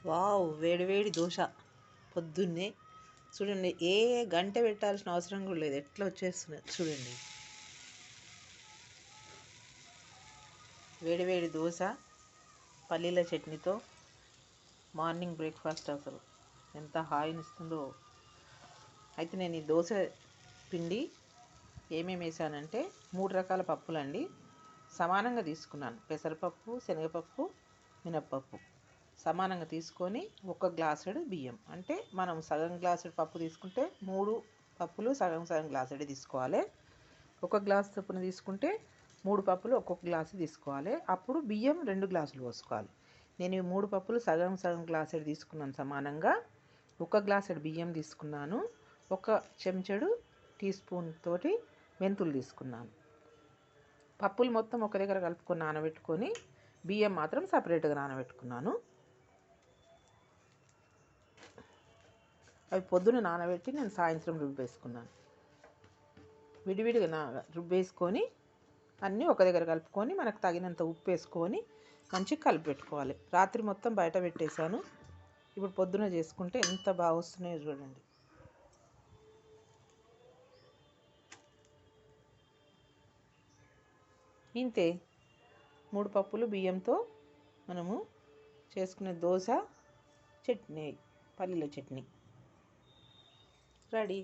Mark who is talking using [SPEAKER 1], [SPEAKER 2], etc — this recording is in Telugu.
[SPEAKER 1] వావ్, వేడి వేడి దోశ పొద్దున్నే చూడండి. ఏ గంట పెట్టాల్సిన అవసరం కూడా లేదు, ఎట్లా వచ్చేస్తున్నది చూడండి. వేడి వేడి దోశ పల్లీల చట్నీతో మార్నింగ్ బ్రేక్ఫాస్ట్ అసలు ఎంత హాయినిస్తుందో. అయితే నేను ఈ దోశ పిండి ఏమేమి వేసానంటే 3 రకాల పప్పులండి, సమానంగా తీసుకున్నాను. పెసరపప్పు, శనగపప్పు, మినప్పప్పు సమానంగా తీసుకొని 1 గ్లాసుడు బియ్యం, అంటే మనం సగం గ్లాసుడు పప్పు తీసుకుంటే 3 పప్పులు సగం సగం గ్లాసుడే తీసుకోవాలి. 1 గ్లాసు చొప్పున తీసుకుంటే 3 పప్పులు ఒక్కొక్క గ్లాసు తీసుకోవాలి. అప్పుడు బియ్యం 2 గ్లాసులు పోసుకోవాలి. నేను ఈ 3 పప్పులు సగం సగం గ్లాసుడు తీసుకున్నాను సమానంగా. 1 గ్లాసుడు బియ్యం తీసుకున్నాను. 1 చెంచాడు టీ స్పూన్ తోటి మెంతులు తీసుకున్నాను. పప్పులు మొత్తం ఒక దగ్గర కలుపుకొని నానబెట్టుకొని బియ్యం మాత్రం సపరేట్గా నానబెట్టుకున్నాను. అవి పొద్దున నానబెట్టి నేను సాయంత్రం రుబ్బేసుకున్నాను. విడివిడిగా రుబ్బేసుకొని అన్నీ ఒక దగ్గర కలుపుకొని మనకు తగినంత ఉప్పు వేసుకొని మంచిగా కలిపి పెట్టుకోవాలి. రాత్రి మొత్తం బయట పెట్టేశాను. ఇప్పుడు పొద్దున చేసుకుంటే ఎంత బాగా వస్తున్నాయో చూడండి. ఇంతే 3 పప్పులు బియ్యంతో మనము చేసుకునే దోశ చట్నీ, పల్లీల చట్నీ రెడీ.